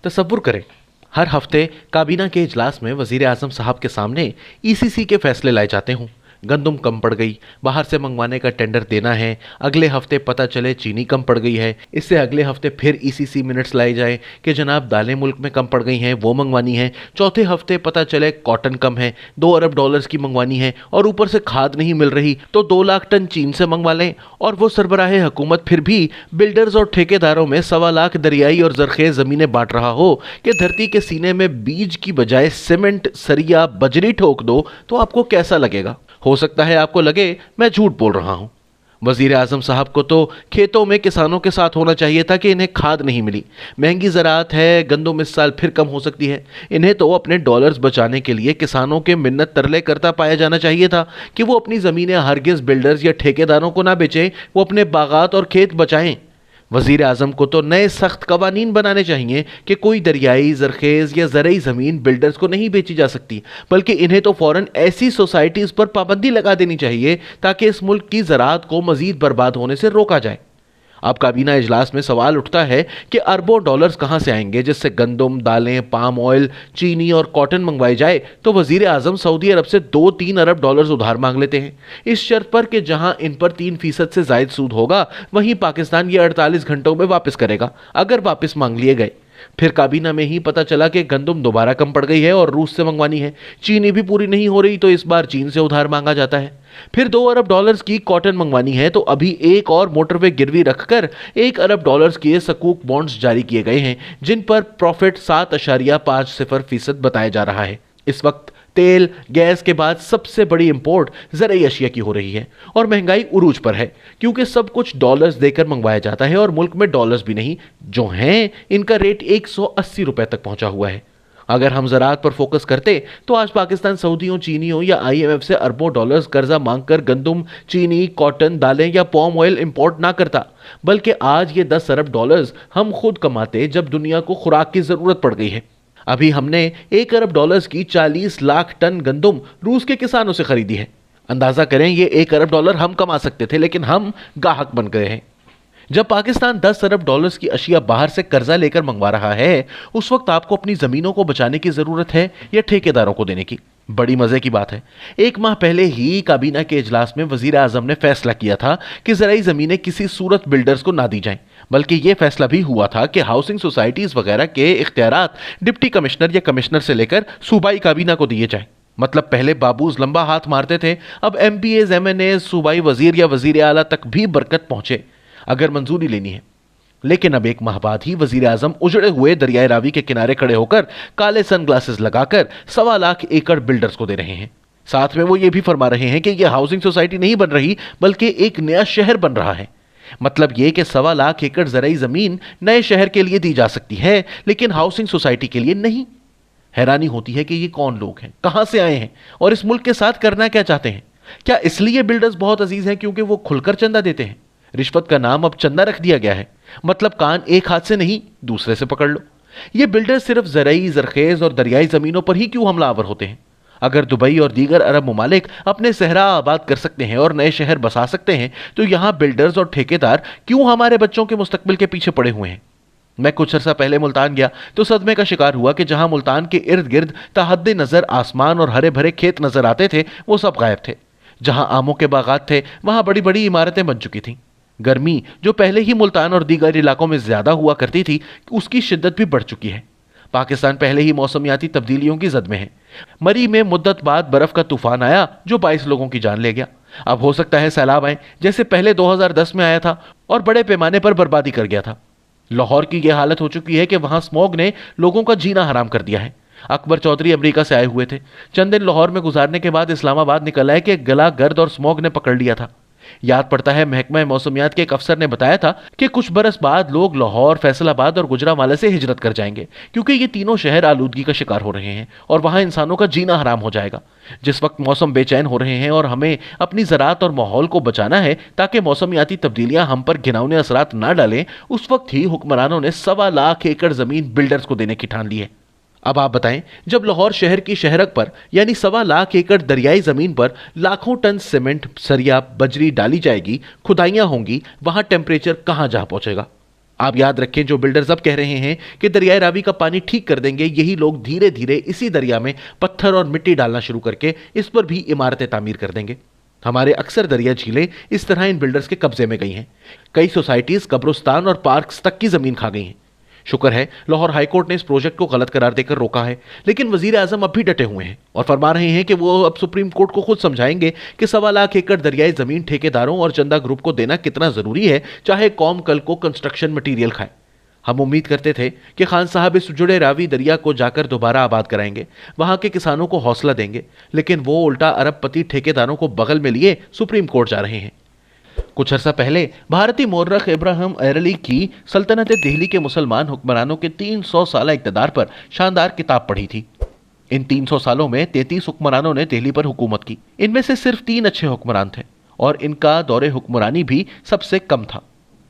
तसव्वुर करें, हर हफ्ते काबीना के इजलास में वजीर आजम साहब के सामने ईसीसी के फैसले लाए जाते हों। गंदम कम पड़ गई, बाहर से मंगवाने का टेंडर देना है, अगले हफ्ते पता चले चीनी कम पड़ गई है, इससे अगले हफ्ते फिर ईसीसी मिनट्स लाए जाए कि जनाब दालें मुल्क में कम पड़ गई हैं, वो मंगवानी है, चौथे हफ्ते पता चले कॉटन कम है, $2 अरब की मंगवानी है और ऊपर से खाद नहीं मिल रही तो 2 लाख टन चीन से मंगवा लें। और वो सरबराह हुकूमत फिर भी बिल्डर्स और ठेकेदारों में 1.25 लाख दरियाई और जरखेज ज़मीनें बांट रहा हो कि धरती के सीने में बीज की बजाय सीमेंट, सरिया, बजरी ठोक दो तो आपको कैसा लगेगा? हो सकता है आपको लगे मैं झूठ बोल रहा हूं। वजीर आजम साहब को तो खेतों में किसानों के साथ होना चाहिए था कि इन्हें खाद नहीं मिली, महंगी ज़राअत है, गंदम इस साल फिर कम हो सकती है। इन्हें तो अपने डॉलर्स बचाने के लिए किसानों के मिन्नत तरले करता पाया जाना चाहिए था कि वो अपनी ज़मीनें हरगिज़ बिल्डर्स या ठेकेदारों को ना बेचें, वो अपने बागात और खेत बचाएं। वजीर आजम को तो नए सख्त कवानीन बनाने चाहिए कि कोई दरियाई, जरखेज या ज़रई ज़मीन बिल्डर्स को नहीं बेची जा सकती, बल्कि इन्हें तो फ़ौरन ऐसी सोसाइटीज़ पर पाबंदी लगा देनी चाहिए ताकि इस मुल्क की ज़राअत को मज़ीद बर्बाद होने से रोका जाए। अब काबीना इजलास में सवाल उठता है कि अरबों डॉलर्स कहां से आएंगे जिससे गंदम, दालें, पाम ऑयल, चीनी और कॉटन मंगवाई जाए। तो वजीर आजम सऊदी अरब से 2-3 अरब डॉलर्स उधार मांग लेते हैं, इस शर्त पर कि जहां इन पर 3% से जायद सूद होगा वहीं पाकिस्तान ये 48 घंटों में वापस करेगा। अगर वापस मांग लिए गए, फिर काबीना में ही पता चला कि गंदम दोबारा कम पड़ गई है और रूस से मंगवानी है, चीनी भी पूरी नहीं हो रही तो इस बार चीन से उधार मांगा जाता है। फिर 2 अरब डॉलर्स की कॉटन मंगवानी है तो अभी एक और मोटरवे गिरवी रखकर 1 अरब डॉलर्स के सकूक बॉन्ड्स जारी किए गए हैं जिन पर प्रॉफिट 7.50% बताया जा रहा है। इस वक्त तेल, गैस के बाद सबसे बड़ी इंपोर्ट ज़रई अशिया की हो रही है और महंगाई उरूज पर है क्योंकि सब कुछ डॉलर्स देकर मंगवाया जाता है और मुल्क में डॉलर्स भी नहीं जो हैं, इनका रेट 180 रुपए तक पहुंचा हुआ है। अगर हम ज़राअत पर फोकस करते तो आज पाकिस्तान सऊदियों, चीनियों या IMF से अरबों डॉलर्स कर्जा मांगकर गंदम, चीनी, कॉटन, दालें या पॉम ऑयल इंपोर्ट ना करता, बल्कि आज ये 10 अरब डॉलर्स हम खुद कमाते जब दुनिया को खुराक की ज़रूरत पड़ गई है। अभी हमने 1 अरब डॉलर्स की 40 लाख टन गंदम रूस के किसानों से खरीदी है। अंदाजा करें, ये 1 अरब डॉलर हम कमा सकते थे लेकिन हम गाहक बन गए हैं। जब पाकिस्तान 10 अरब डॉलर्स की अशिया बाहर से कर्जा लेकर मंगवा रहा है, उस वक्त आपको अपनी जमीनों को बचाने की जरूरत है या ठेकेदारों को देने की? बड़ी मजे की बात है, 1 माह पहले ही काबीना के इजलास में वजीर आजम ने फैसला किया था कि ज़राई ज़मीनें किसी सूरत बिल्डर्स को ना दी जाएं, बल्कि यह फैसला भी हुआ था कि हाउसिंग सोसाइटीज वगैरह के इख्तियारात डिप्टी कमिश्नर या कमिश्नर से लेकर सूबाई काबीना को दिए जाएं। मतलब पहले बाबूज लंबा हाथ मारते थे, अब MPAs, MNAs, सूबाई वजीर या वजीर आला तक भी बरकत पहुंचे अगर मंजूरी लेनी है। लेकिन अब 1 माह बाद ही वजीर आजम उजड़े हुए दरियाए रावी के किनारे खड़े होकर काले सनग्लासेस लगाकर 1.25 लाख एकड़ बिल्डर्स को दे रहे हैं। साथ में वो ये भी फरमा रहे हैं कि यह हाउसिंग सोसाइटी नहीं बन रही बल्कि एक नया शहर बन रहा है। मतलब ये कि 1.25 लाख एकड़ ज़रई ज़मीन नए शहर के लिए दी जा सकती है लेकिन हाउसिंग सोसाइटी के लिए नहीं। हैरानी होती है कि ये कौन लोग हैं, कहां से आए हैं और इस मुल्क के साथ करना क्या चाहते हैं? क्या इसलिए बिल्डर्स बहुत अजीज हैं क्योंकि वो खुलकर चंदा देते हैं? रिश्वत का नाम अब चंदा रख दिया गया है। मतलब कान एक हाथ से नहीं दूसरे से पकड़ लो। ये बिल्डर्स सिर्फ ज़रई, जरखेज और दरियाई ज़मीनों पर ही क्यों हमलावर होते हैं? अगर दुबई और दीगर अरब ममालिक अपने सहरा आबाद कर सकते हैं और नए शहर बसा सकते हैं तो यहाँ बिल्डर्स और ठेकेदार क्यों हमारे बच्चों के मुस्तकबिल के पीछे पड़े हुए हैं? मैं कुछ अर्सा पहले मुल्तान गया तो सदमे का शिकार हुआ कि जहां मुल्तान के इर्द गिर्द तहद्दे नजर आसमान और हरे भरे खेत नजर आते थे वो सब गायब थे। जहां आमों के बागात थे वहां बड़ी बड़ी इमारतें बन चुकी थीं। गर्मी जो पहले ही मुल्तान और दीगर इलाकों में ज्यादा हुआ करती थी उसकी शिद्दत भी बढ़ चुकी है। पाकिस्तान पहले ही मौसमियाती तब्दीलियों की जद में है। मरी में मुद्दत बाद बर्फ का तूफान आया जो 22 लोगों की जान ले गया। अब हो सकता है सैलाब आए जैसे पहले 2010 में आया था और बड़े पैमाने पर बर्बादी कर गया था। लाहौर की यह हालत हो चुकी है कि वहां स्मॉग ने लोगों का जीना हराम कर दिया है। अकबर चौधरी अमेरिका से आए हुए थे। चंद दिन लाहौर में गुजारने के बाद इस्लामाबाद निकल आए कि गला गर्द और स्मॉग ने पकड़ लिया था। याद पड़ता है महकमा मौसमियात के एक अफसर ने बताया था कि कुछ बरस बाद लोग लाहौर, फैसलाबाद और गुजरांवाला से हिजरत कर जाएंगे क्योंकि ये तीनों शहर आलूदगी का शिकार हो रहे हैं और वहां इंसानों का जीना हराम हो जाएगा। जिस वक्त मौसम बेचैन हो रहे हैं और हमें अपनी ज़राअत और माहौल को बचाना है ताकि मौसमियाती तब्दीलियां हम पर घिनौने असरात ना डालें, उस वक्त ही हुक्मरानों ने 1.25 लाख एकड़ जमीन बिल्डर्स को देने की ठान ली है। अब आप बताएं, जब लाहौर शहर की शहरक पर यानी 1.25 लाख एकड़ दरियाई जमीन पर लाखों टन सीमेंट, सरिया, बजरी डाली जाएगी, खुदाइयां होंगी, वहां टेम्परेचर कहां जा पहुंचेगा? आप याद रखें, जो बिल्डर्स अब कह रहे हैं कि दरियाए रावी का पानी ठीक कर देंगे, यही लोग धीरे धीरे इसी दरिया में पत्थर और मिट्टी डालना शुरू करके इस पर भी इमारतें तामीर कर देंगे। हमारे अक्सर दरिया झीलें इस तरह इन बिल्डर्स के कब्जे में गई हैं। कई सोसाइटीज, कब्रिस्तान और पार्क्स तक की जमीन खा गई हैं। शुक्र है लाहौर हाईकोर्ट ने इस प्रोजेक्ट को गलत करार देकर रोका है, लेकिन वजीर आजम अब भी डटे हुए हैं और फरमा रहे हैं कि वो अब सुप्रीम कोर्ट को खुद समझाएंगे कि 1.25 लाख एकड़ दरियाई जमीन ठेकेदारों और चंदा ग्रुप को देना कितना जरूरी है, चाहे कौम कल को कंस्ट्रक्शन मटीरियल खाए। हम उम्मीद करते थे कि खान साहब इस जुड़े रावी दरिया को जाकर दोबारा आबाद कराएंगे, वहां के किसानों को हौसला देंगे, लेकिन वो उल्टा अरबपति ठेकेदारों को बगल में लिए सुप्रीम कोर्ट जा रहे हैं। कुछ अर्सा पहले भारतीय मौर्रख इब्राहिम अरली की सल्तनत दिल्ली के मुसलमान हुक्मरानों के 300 साल इक़्तिदार पर शानदार किताब पढ़ी थी। इन 300 सालों में 33 हुक्मरानों ने दिल्ली पर हुकूमत की। इनमें से सिर्फ 3 अच्छे हुक्मरान थे और इनका दौरे हुक्मरानी भी सबसे कम था।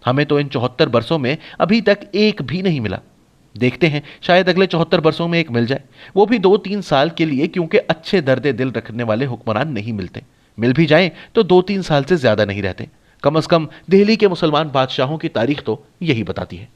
हमें तो इन 74 बरसों में अभी तक एक भी नहीं मिला। देखते हैं, शायद अगले 74 बरसों में एक मिल जाए, वो भी 2-3 साल के लिए, क्योंकि अच्छे दर्दे दिल रखने वाले हुक्मरान नहीं मिलते। मिल भी जाएं तो 2-3 साल से ज्यादा नहीं रहते। कम से कम दिल्ली के मुसलमान बादशाहों की तारीख तो यही बताती है।